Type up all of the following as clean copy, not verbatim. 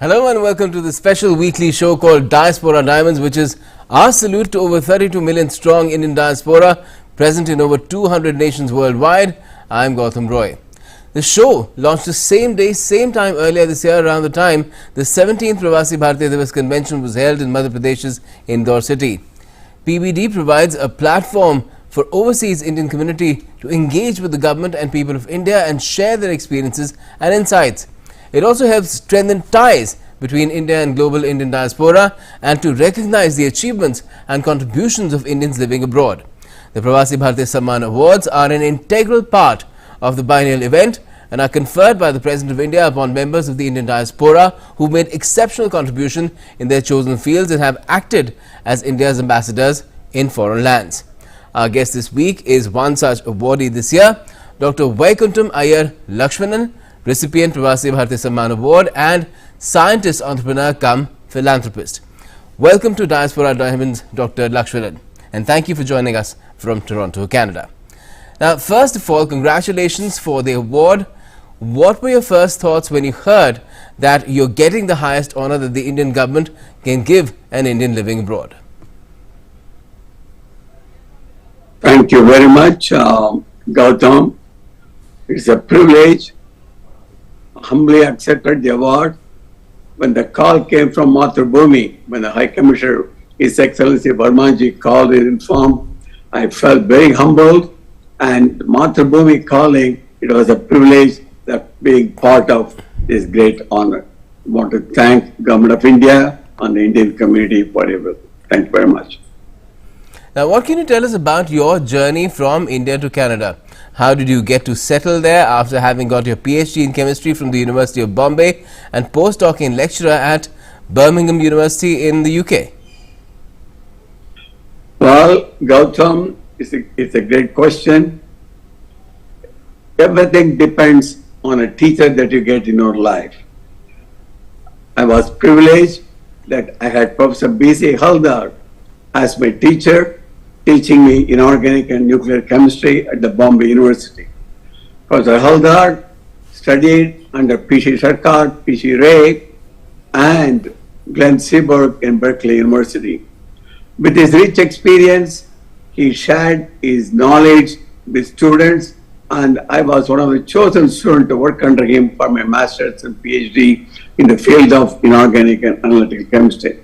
Hello and welcome to the special weekly show called Diaspora Diamonds, which is our salute to over 32 million strong Indian diaspora present in over 200 nations worldwide. I'm Gautam Roy. The show launched the same day, same time earlier this year, around the time the 17th Pravasi Bhartiya Convention was held in Madhya Pradesh's Indore city. PBD provides a platform for overseas Indian community to engage with the government and people of India and share their experiences and insights. It also helps strengthen ties between India and global Indian diaspora and to recognize the achievements and contributions of Indians living abroad. The Pravasi Bhartiya Samman Awards are an integral part of the biennial event and are conferred by the President of India upon members of the Indian diaspora who made exceptional contribution in their chosen fields and have acted as India's ambassadors in foreign lands. Our guest this week is one such awardee this year, Dr. Vaikuntam Iyer Lakshmanan, recipient Pravasi Bhartiya Samman Award and scientist, entrepreneur cum philanthropist. Welcome to Diaspora Diamonds, Dr. Lakshmanan, and thank you for joining us from Toronto, Canada. Now, first of all, congratulations for the award. What were your first thoughts when you heard that you're getting the highest honor that the Indian government can give an Indian living abroad? Thank you very much, Gautam. It's a privilege. Humbly accepted the award. When the call came from Mathrubhumi, when the High Commissioner, His Excellency Vermaji, called and informed, I felt very humbled. And Mathrubhumi calling, it was a privilege that being part of this great honor. I want to thank the Government of India and the Indian community for everything. Thank you very much. Now, what can you tell us about your journey from India to Canada? How did you get to settle there after having got your PhD in chemistry from the University of Bombay and postdoc in lecturer at Birmingham University in the UK? Well, Gautam, it's a great question. Everything depends on a teacher that you get in your life. I was privileged that I had Professor B.C. Haldar as my teacher, teaching me inorganic and nuclear chemistry at the Bombay University. Professor Haldar studied under P.C. Sarkar, P.C. Ray, and Glenn Seaborg in Berkeley University. With his rich experience, he shared his knowledge with students, and I was one of the chosen students to work under him for my master's and PhD in the field of inorganic and analytical chemistry.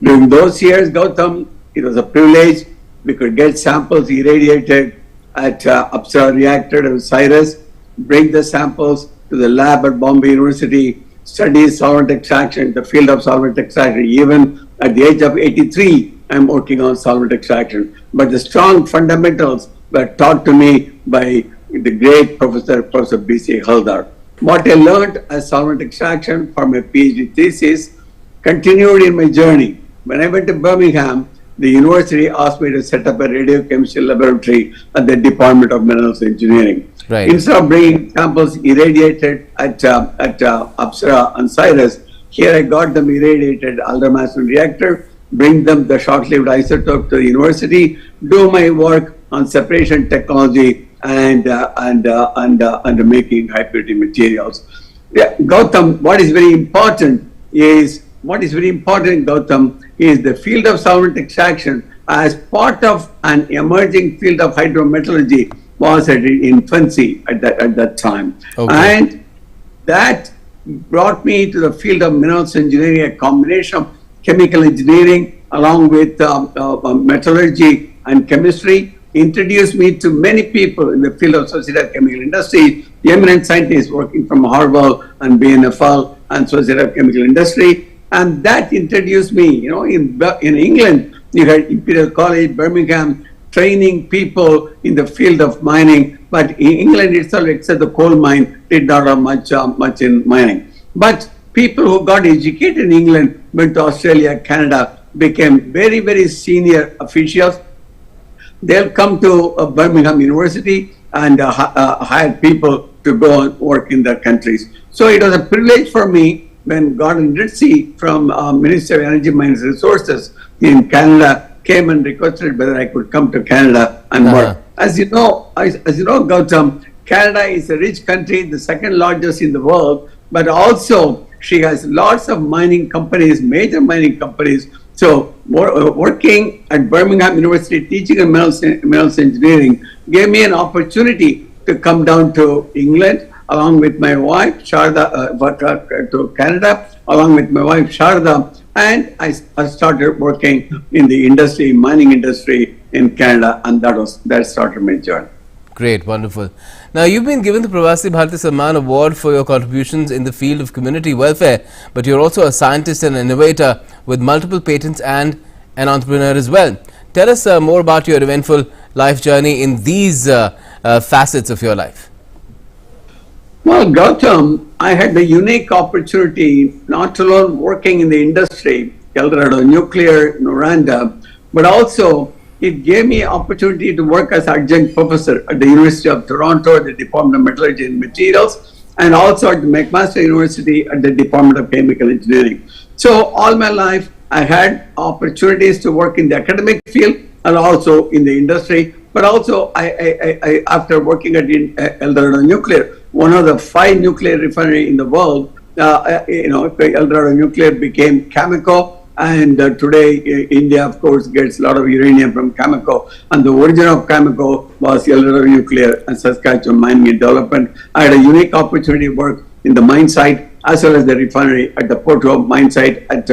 During those years, Gautam, it was a privilege. We could get samples irradiated at Apsara reactor and Cyrus, bring the samples to the lab at Bombay University, study solvent extraction, the field of solvent extraction. Even at the age of 83, I'm working on solvent extraction. But the strong fundamentals were taught to me by the great Professor B.C. Haldar. What I learned as solvent extraction for my PhD thesis continued in my journey. When I went to Birmingham, the university asked me to set up a radiochemistry laboratory at the Department of Minerals Engineering. Right. Instead of bringing samples irradiated at Apsara and Cyrus, here I got them irradiated Alder-Mason reactor, bring them the short-lived isotope to the university, do my work on separation technology and making high-purity materials. Yeah, Gautam, what is very important, Gautam, is the field of solvent extraction as part of an emerging field of hydrometallurgy was at infancy at that time. Okay. And that brought me to the field of minerals engineering, a combination of chemical engineering along with metallurgy and chemistry, introduced me to many people in the field of associated chemical industry, the eminent scientists working from Harvard and BNFL and associated chemical industry. And that introduced me, in England, you had Imperial College, Birmingham, training people in the field of mining. But in England itself, except the coal mine, did not have much in mining. But people who got educated in England, went to Australia, Canada, became very, very senior officials. They'll come to Birmingham University and hire people to go and work in their countries. So it was a privilege for me when Gordon Ritchie from Ministry of Energy, Mines and Resources in Canada came and requested whether I could come to Canada and work. As you know, Gautam, Canada is a rich country, the second largest in the world, but also She has lots of mining companies, major mining companies. So working at Birmingham University, teaching in minerals engineering, gave me an opportunity to come down to England along with my wife, Sharda, to Canada, along with my wife, Sharda, and I started working in the industry, mining industry in Canada, and that started my journey. Great, wonderful. Now, you've been given the Pravasi Bhartiya Samman Award for your contributions in the field of community welfare, but you're also a scientist and innovator with multiple patents and an entrepreneur as well. Tell us more about your eventful life journey in these facets of your life. Well, Gautam, I had the unique opportunity not alone working in the industry, Eldorado Nuclear, Noranda, but also it gave me opportunity to work as adjunct professor at the University of Toronto at the Department of Metallurgy and Materials, and also at the McMaster University at the Department of Chemical Engineering. So all my life, I had opportunities to work in the academic field and also in the industry. But also, I after working at Eldorado Nuclear, one of the 5 nuclear refineries in the world, Eldorado Nuclear became Cameco. And today, India, of course, gets a lot of uranium from Cameco. And the origin of Cameco was Eldorado Nuclear and Saskatchewan Mining and Development. I had a unique opportunity to work in the mine site as well as the refinery at the Port Hope mine site at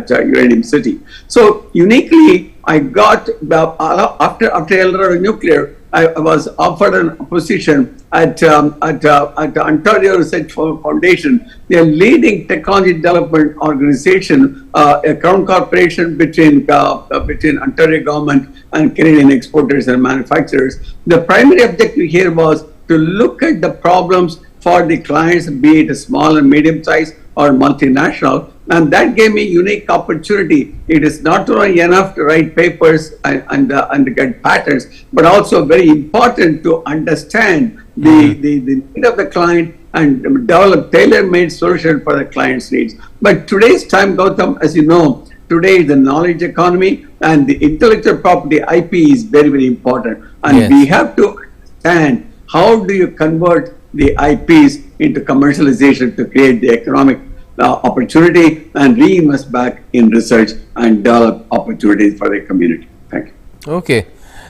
Uranium City. So uniquely, I got, after Eldorado Nuclear, I was offered a position at Ontario Research Foundation, the leading technology development organization, a crown corporation between Ontario government and Canadian exporters and manufacturers. The primary objective here was to look at the problems for the clients, be it small and medium size or multinational, and that gave me unique opportunity. It is not only enough to write papers and get patents, but also very important to understand the need of the client and develop tailor-made solution for the client's needs. But today's time, Gautam, as you know, today the knowledge economy and the intellectual property IP is very, very important. And yes, we have to understand how do you convert the IPs into commercialization to create the economic opportunity and reinvest back in research and develop opportunities for the community. Thank you. Okay.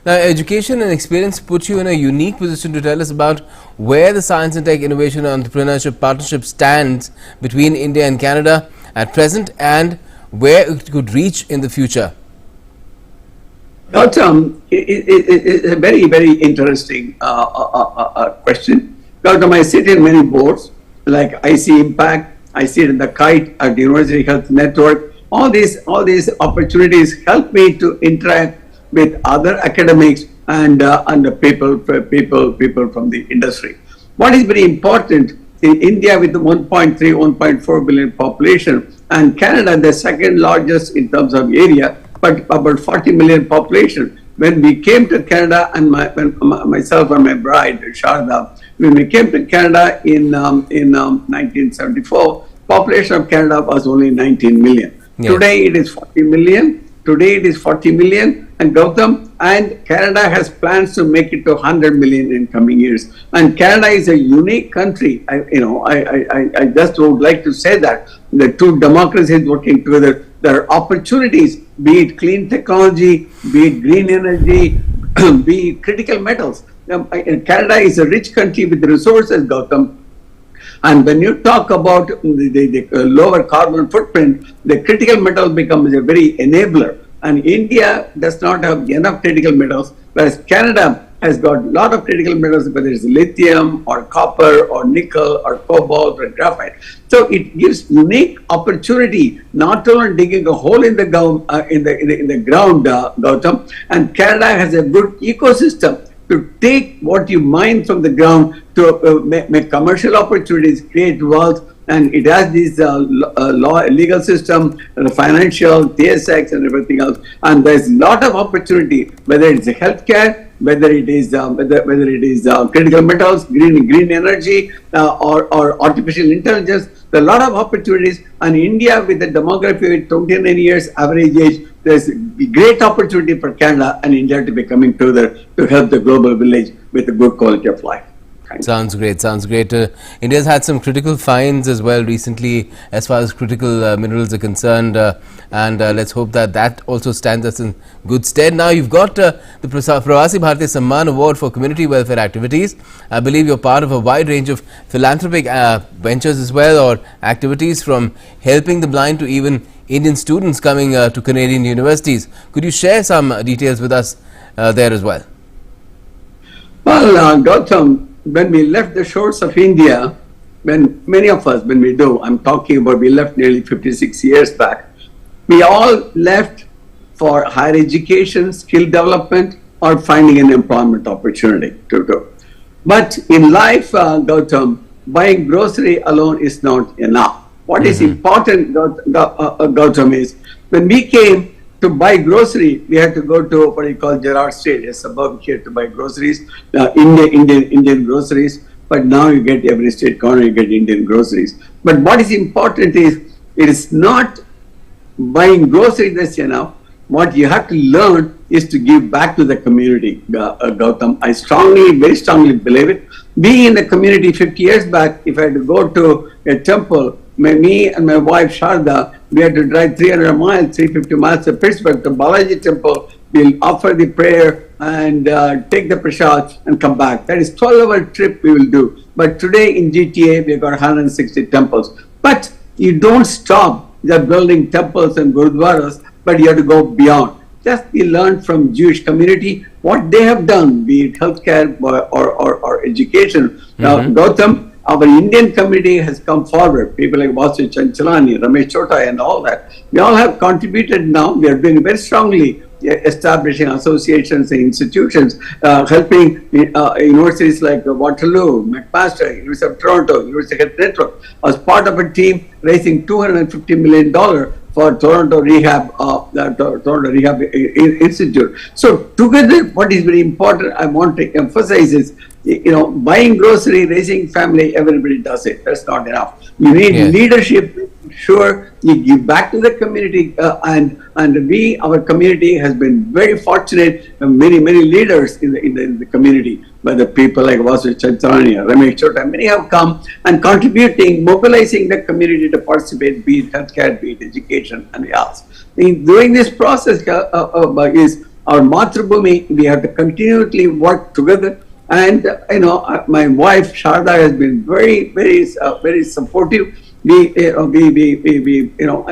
Now, education and experience put you in a unique position to tell us about where the science and tech innovation and entrepreneurship partnership stands between India and Canada at present and where it could reach in the future. Gautam, it's a very, very interesting question. Gautam, I sit in many boards like IC Impact, I sit in the KITE at the University Health Network. All these opportunities help me to interact with other academics and the people from the industry. What is very important in India with the 1.3, 1.4 billion population, and Canada the second largest in terms of area, but about 40 million population. When we came to Canada, and myself and my bride Sharda, when we came to Canada in 1974, population of Canada was only 19 million. Yes. Today it is 40 million. And Gautam, and Canada has plans to make it to 100 million in coming years. And Canada is a unique country. I just would like to say that the two democracies working together, there are opportunities, be it clean technology, be it green energy, be it critical metals. Canada is a rich country with resources, Gautam. And when you talk about the lower carbon footprint, the critical metal becomes a very enabler. And India does not have enough critical metals, whereas Canada has got a lot of critical metals, whether it's lithium or copper or nickel or cobalt or graphite. So it gives unique opportunity, not only digging a hole in the ground, Gautam, and Canada has a good ecosystem to take what you mine from the ground to make commercial opportunities, create wealth, and it has this legal system, the financial, TSX, and everything else. And there's a lot of opportunity, whether it's healthcare, whether it is critical metals, green energy, or artificial intelligence. There are a lot of opportunities. And India, with the demography with 29 years average age, there's a great opportunity for Canada and India to be coming together to help the global village with a good quality of life. Sounds great. Sounds great. India's had some critical finds as well recently, as far as critical minerals are concerned, and let's hope that that also stands us in good stead. Now, you've got the Pravasi Bhartiya Samman Award for community welfare activities. I believe you're part of a wide range of philanthropic ventures as well, or activities, from helping the blind to even Indian students coming to Canadian universities. Could you share some details with us there as well? Well, Gautam, when we left the shores of India, when many of us, when we do, I'm talking about we left nearly 56 years back, we all left for higher education, skill development, or finding an employment opportunity to do. But in life, Gautam, buying grocery alone is not enough. What is important, Gautam, is when we came to buy grocery, we had to go to what you call Gerard Street, a suburb here, to buy groceries, Indian groceries. But now you get every street corner, you get Indian groceries. But what is important is, it is not buying groceries that's enough. What you have to learn is to give back to the community, Gautam. I very strongly believe it. Being in the community 50 years back, if I had to go to a temple, me and my wife Sharda, we had to drive 300 miles, 350 miles to Pittsburgh to Balaji temple. We'll offer the prayer and take the prasad and come back. That is 12-hour trip we will do. But today in GTA, we've got 160 temples. But you don't stop just building temples and gurudwaras, but you have to go beyond. Just we learn from Jewish community what they have done, be it healthcare or education. Now, Gautam, our Indian community has come forward. People like Vasu Chanchalani, Ramesh Chota, and all that. We all have contributed now. We are doing very strongly, establishing associations and institutions, helping universities like Waterloo, McMaster, University of Toronto, University of Network. I was part of a team raising $250 million for Toronto Rehab, Toronto Rehab Institute. So together, what is very important, I want to emphasize is, buying grocery, raising family, everybody does it. That's not enough. You need leadership. Sure, you give back to the community, and our community has been very fortunate. Many leaders in the community, by the people like Vasu Chanchalani, Ramesh Chota, many have come and contributing, mobilizing the community to participate, be it healthcare, be it education, and else. In doing this process is our Matrabhumi. We have to continually work together. And my wife Sharda has been very supportive. I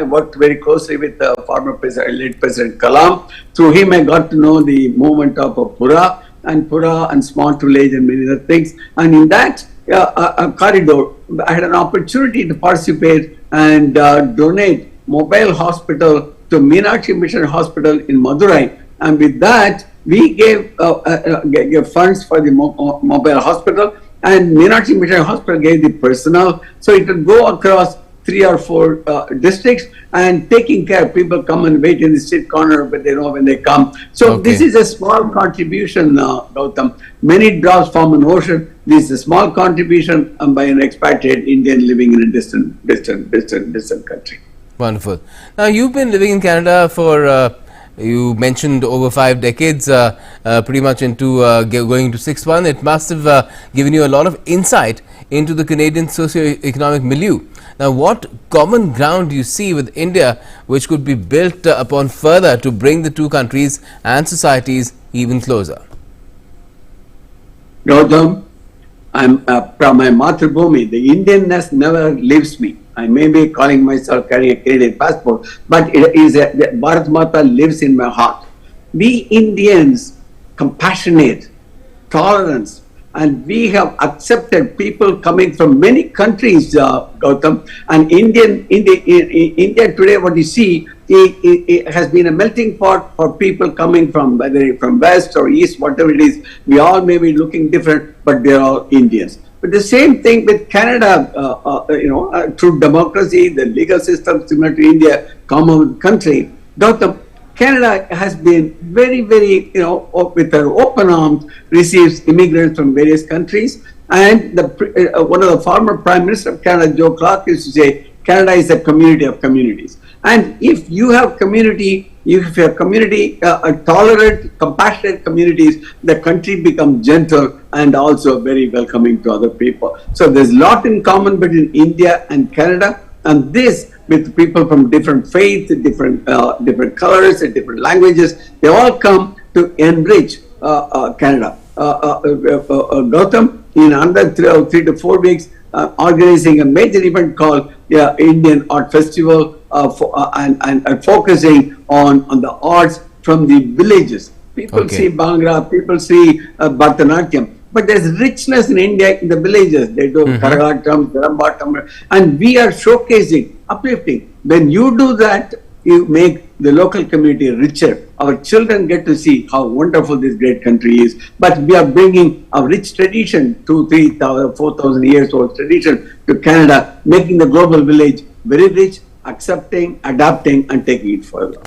worked very closely with the former president, late President Kalam. Through him, I got to know the movement of Pura and smart village and many other things. And in that corridor, I had an opportunity to participate and donate mobile hospital to Meenakshi Mission Hospital in Madurai. And with that, we gave funds for the mobile hospital, and Meenakshi Mission Hospital gave the personnel, so it would go across 3 or 4 districts and taking care. People come and wait in the street corner, but they know when they come. So this is a small contribution, Gautam. Many drops form an ocean. This is a small contribution by an expatriate Indian living in a distant country. Wonderful. Now, you've been living in Canada for you mentioned over 5 decades, pretty much into going into 6th one. It must have given you a lot of insight into the Canadian socio-economic milieu. Now, what common ground do you see with India which could be built upon further to bring the two countries and societies even closer? Gautam, I'm from my Matrabhumi. The Indianness never leaves me. I may be calling myself carrying a Canadian passport, but it is Bharat Mata lives in my heart. We Indians, compassionate, tolerance, and we have accepted people coming from many countries, Gautam. And India today, what you see, it has been a melting pot for people coming from, whether from west or east, whatever it is. We all may be looking different, but they're all Indians. But the same thing with Canada, through democracy, the legal system similar to India, common country. Gautam, Canada has been very, with their open arms, receives immigrants from various countries. And one of the former Prime Minister of Canada, Joe Clark, used to say, Canada is a community of communities. And if you have community, If your community, tolerant, compassionate communities, the country becomes gentle and also very welcoming to other people. So there's a lot in common between India and Canada, and this with people from different faiths, different colors, and different languages. They all come to enrich Canada. Gautam, in under 3 to 4 weeks, organizing a major event called Indian Art Festival, and focusing on the arts from the villages. People see Bhangra, people see Bharatanatyam, but there's richness in India in the villages. They do Karagatam, Dharambatam, and we are showcasing, uplifting. When you do that, you make the local community richer. Our children get to see how wonderful this great country is. But we are bringing a rich tradition, 2,000, 3,000, 4,000 years old tradition to Canada, making the global village very rich, accepting, adapting, and taking it further.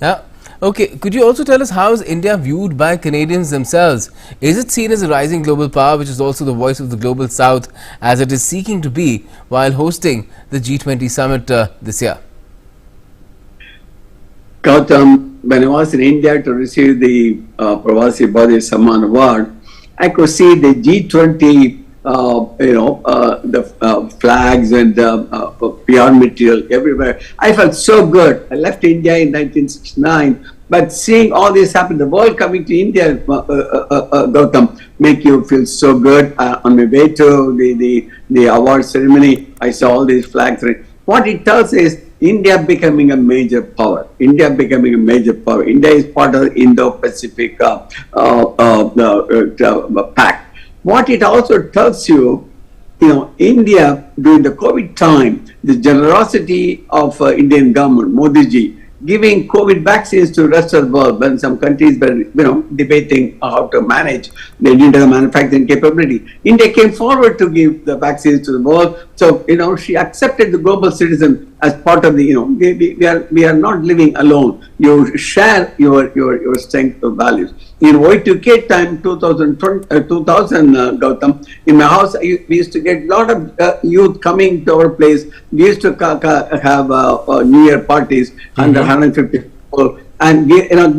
Yeah. Okay, could you also tell us how is India viewed by Canadians themselves? Is it seen as a rising global power, which is also the voice of the global south, as it is seeking to be while hosting the G20 summit this year? Gautam, when I was in India to receive the Pravasi Bhartiya Samman Award, I could see the G20, the flags and PR material everywhere. I felt so good. I left India in 1969, but seeing all this happen, the world coming to India, Gautam, make you feel so good. On my way to the award ceremony, I saw all these flags. What it tells is India becoming a major power. India becoming a major power. India is part of the Indo-Pacific pact. What it also tells you, India during the COVID time, the generosity of Indian government, Modi ji, giving COVID vaccines to the rest of the world when some countries were, debating how to manage. They didn't have the manufacturing capability. India came forward to give the vaccines to the world. So, she accepted the global citizen as part of the, we are not living alone. You share your strength of values. In Y2K time, 2000, Gautam, in my house, we used to get a lot of youth coming to our place. We used to have New Year parties, 150 people, and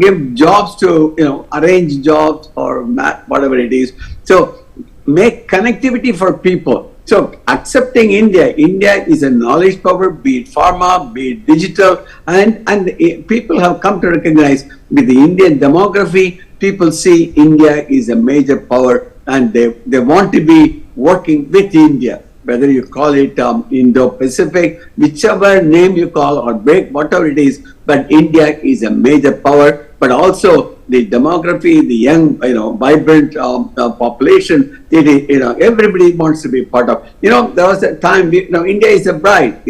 give jobs to, arrange jobs or whatever it is. So make connectivity for people. So accepting India is a knowledge power, be it pharma, be it digital, and people have come to recognize with the Indian demography, people see India is a major power and they want to be working with India. Whether you call it Indo-Pacific, whichever name you call or break, whatever it is, but India is a major power, but also the demography, the young, vibrant population, everybody wants to be part of. There was a time, India is a bride,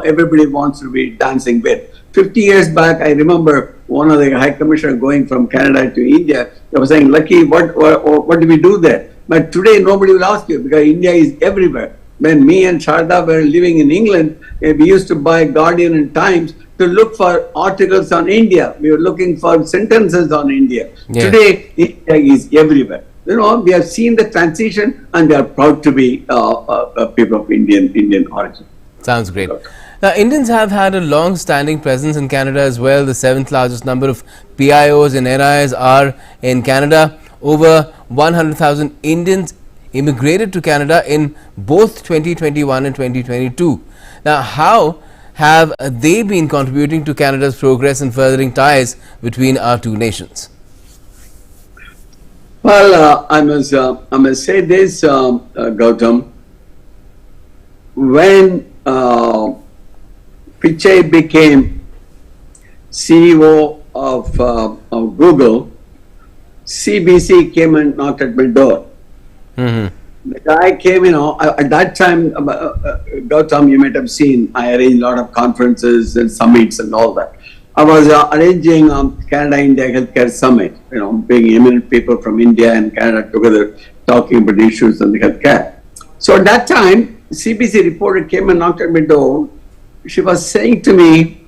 everybody wants to be dancing with. 50 years back, I remember one of the High Commissioner going from Canada to India. I was saying, Lucky, what do we do there? But today, nobody will ask you because India is everywhere. When me and Sharda were living in England, we used to buy Guardian and Times to look for articles on India. We were looking for sentences on India. Yeah. Today, India is everywhere. We have seen the transition and we are proud to be people of Indian origin. Sounds great. Now, Indians have had a long-standing presence in Canada as well. The 7th largest number of PIOs and NIs are in Canada. Over 100,000 Indians immigrated to Canada in both 2021 and 2022. Now, how have they been contributing to Canada's progress in furthering ties between our two nations? Well, I must say this, Gautam. When Pichai became CEO of Google, CBC came and knocked at my door. The guy came, at that time, Gautam, you might have seen, I arranged a lot of conferences and summits and all that. I was arranging Canada-India Healthcare Summit, bringing eminent people from India and Canada together, talking about the issues on the healthcare. So at that time, CBC reporter came and knocked at my door. She was saying to me,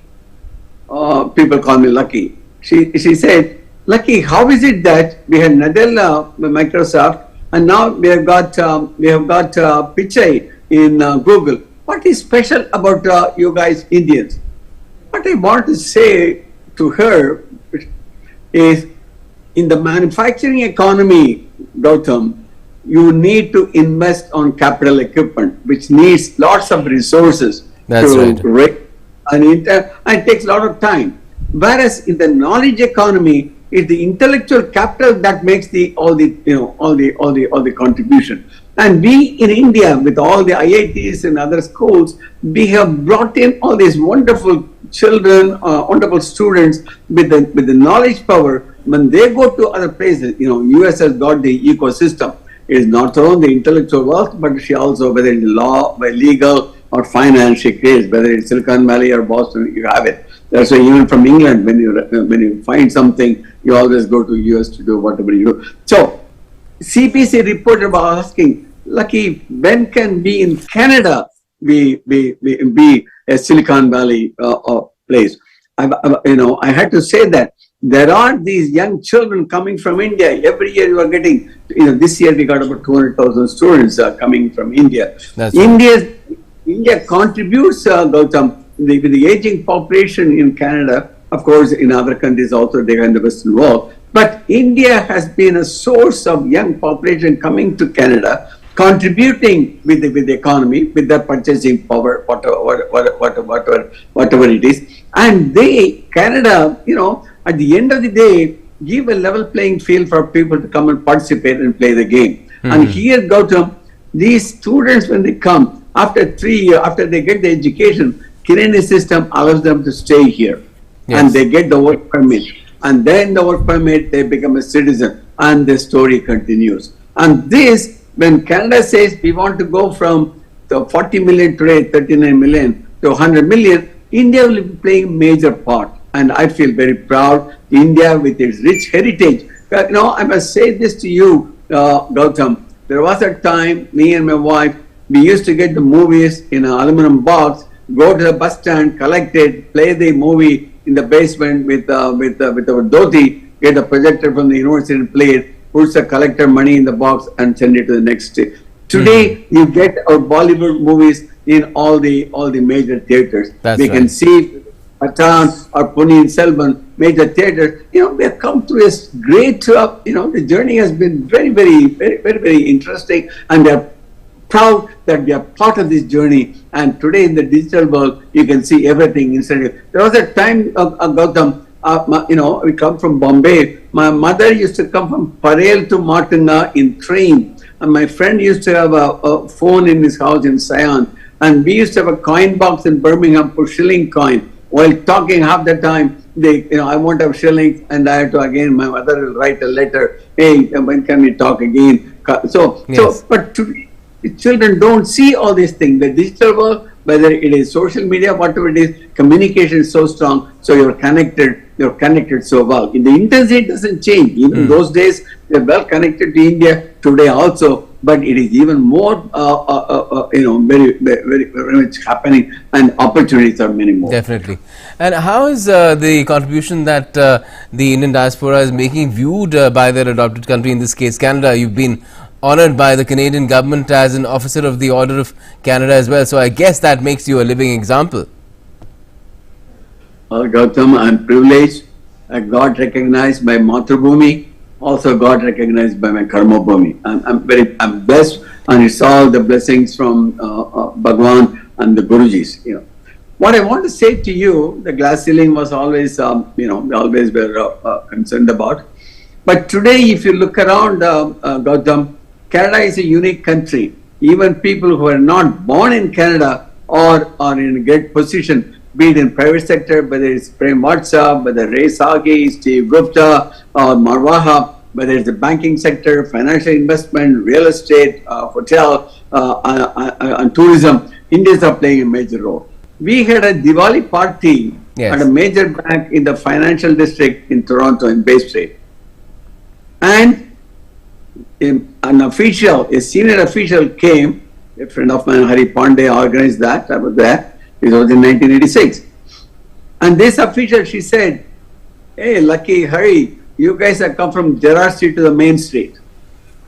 people call me Lucky. She said, Lucky, how is it that we had Nadella, Microsoft, and now we have got Pichai in Google? What is special about you guys Indians? what I want to say to her is, in the manufacturing economy, Gautam, you need to invest on capital equipment, which needs lots of resources. That's right. And it takes a lot of time. Whereas in the knowledge economy, it's the intellectual capital that makes all the contribution. And we in India, with all the IITs and other schools, we have brought in all these wonderful children, wonderful students with the knowledge power. When they go to other places, US has got the ecosystem. It is not only the intellectual wealth, but she also, whether it's law, by legal or finance, she creates. Whether it's Silicon Valley or Boston, you have it. That's why even from England, when you find something, you always go to US to do whatever you do. So CPC reporter was asking, Lucky, when can we in Canada be a Silicon Valley place? I had to say that there are these young children coming from India. Every year you are getting, this year we got about 200,000 students coming from India. That's India contributes, Gautam, with the aging population in Canada. Of course, in other countries also, they are in the Western world. But India has been a source of young population coming to Canada, contributing with the economy, with their purchasing power, whatever it is. And Canada, at the end of the day, give a level playing field for people to come and participate and play the game. And here, Gautam, these students, when they come, after 3 years, after they get the education, Canadian system allows them to stay here. Yes. And they get the work permit. And then the work permit, they become a citizen. And the story continues. And this, when Canada says we want to go from the 40 million today, 39 million, to 100 million, India will be playing a major part. And I feel very proud. India, with its rich heritage. I must say this to you, Gautam. There was a time, me and my wife, we used to get the movies in an aluminum box, go to the bus stand, collect it, play the movie in the basement with our dhoti, get a projector from the university and play it, puts the collector money in the box and send it to the next day. Today, you get our Bollywood movies in all the major theaters. We can see Pathan or Ponniyin Selvan, major theaters. We have come to a great, the journey has been very, very, very, very, very interesting, and we are proud that we are part of this journey. And today in the digital world, you can see everything instantly. There was a time, Gautam, we come from Bombay. My mother used to come from Parel to Martinga in train. And my friend used to have a phone in his house in Sion. And we used to have a coin box in Birmingham for shilling coin. While talking half the time, I won't have shillings, and I have to again, my mother will write a letter, hey, when can we talk again? But today, children don't see all these things. The digital world, whether it is social media, whatever it is, communication is so strong, so you're connected so well. In the intensity, it doesn't change. Even those days, they're well connected to India, today also, but it is even more, very, very, very much happening, and opportunities are many more. Definitely. And how is the contribution that the Indian diaspora is making viewed by their adopted country, in this case Canada? You've been honored by the Canadian government as an officer of the Order of Canada as well. So I guess that makes you a living example. Gautam, I'm privileged. I got recognized by Mathrubhumi, also got recognized by my Karma Bhumi. I'm blessed, and it's all the blessings from Bhagwan and the Gurujis. What I want to say to you, the glass ceiling was always, we always were concerned about. But today, if you look around, Gautam, Canada is a unique country. Even people who are not born in Canada are in a great position, be it in private sector, whether it's Prem Watsa, whether Ray Sagi, Steve Gupta, or Marwaha, whether it's the banking sector, financial investment, real estate, hotel, and tourism. Indians are playing a major role. We had a Diwali party at a major bank in the financial district in Toronto, in Bay Street. And a senior official came, a friend of mine, Hari Pandey, organized that. I was there. It was in 1986. And this official, she said, hey, Lucky, Hari, you guys have come from Gerrard Street to the main street.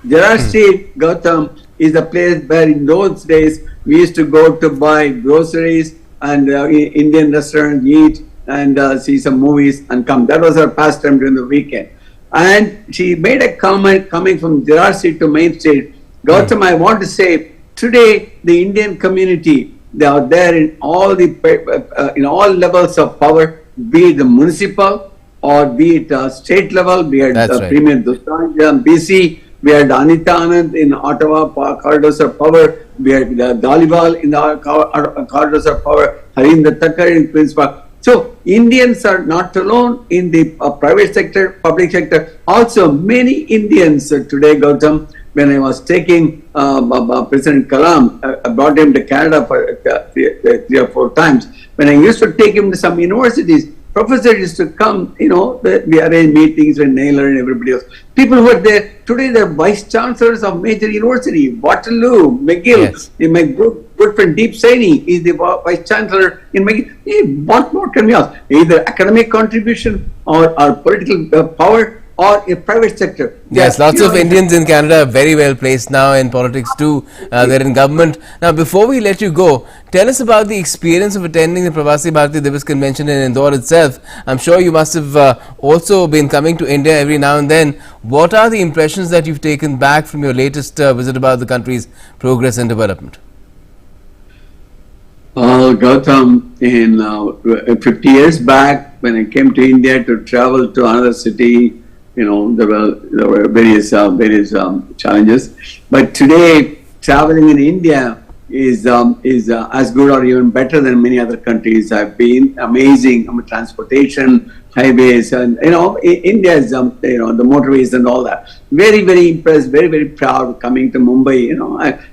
Gerrard Street, Gautam, is the place where in those days we used to go to buy groceries and Indian restaurants, eat. and see some movies and come. That was her pastime during the weekend. And she made a comment coming from Jharsi to Main Street. Gautam, I want to say, today the Indian community, they are there in all levels of power, be it the municipal or be it state level. We had Premier Dushanj BC, we had Anita Anand in Ottawa corridors of power, we had Dhaliwal in the corridors of power, Harinder Thakkar in Queen's Park. So Indians are not alone in the private sector, public sector. Also, many Indians today, Gautam, when I was taking President Kalam, I brought him to Canada for 3 or 4 times. When I used to take him to some universities, professors used to come, we arrange meetings with Naylor and everybody else. People who are there, today they're vice chancellors of major university, Waterloo, McGill. Yes. My good friend Deep Saini is the vice chancellor in McGill. Hey, what more can we ask? Either academic contribution or political power, or a private sector. Yes, lots of Indians in Canada are very well placed now in politics too. They're in government. Now, before we let you go, tell us about the experience of attending the Pravasi Bhartiya Divas convention in Indore itself. I'm sure you must have also been coming to India every now and then. What are the impressions that you've taken back from your latest visit about the country's progress and development? Gautam, in 50 years back, when I came to India to travel to another city, there were various challenges. But today, traveling in India is as good or even better than many other countries. I've been amazing. Transportation, highways, and India is the motorways and all that. Very, very impressed. Very, very proud coming to Mumbai.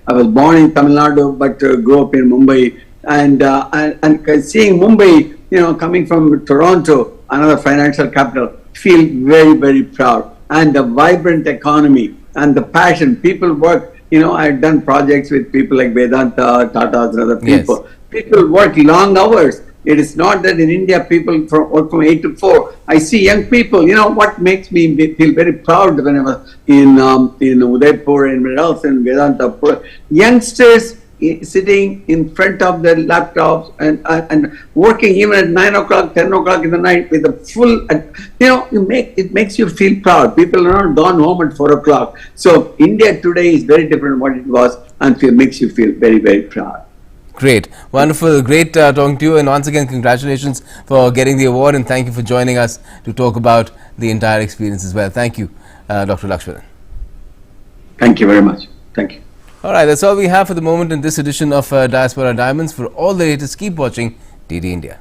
I was born in Tamil Nadu, but grew up in Mumbai, and seeing Mumbai, coming from Toronto, another financial capital, feel very, very proud. And the vibrant economy and the passion, people work. I've done projects with people like Vedanta, Tata, and other people. Yes. People work long hours. It is not that in India people work from 8 to 4. I see young people. What makes me feel very proud when I was in Udaipur and else in Vedanta, youngsters sitting in front of their laptops and working even at 9 o'clock, 10 o'clock in the night with a full, it makes you feel proud. People are not gone home at 4 o'clock. So India today is very different from what it was, and it makes you feel very, very proud. Great. Wonderful. Great talking to you. And once again, congratulations for getting the award, and thank you for joining us to talk about the entire experience as well. Thank you, Dr. Lakshmanan. Thank you very much. Thank you. All right, that's all we have for the moment in this edition of Diaspora Diamonds. For all the latest, keep watching DD India.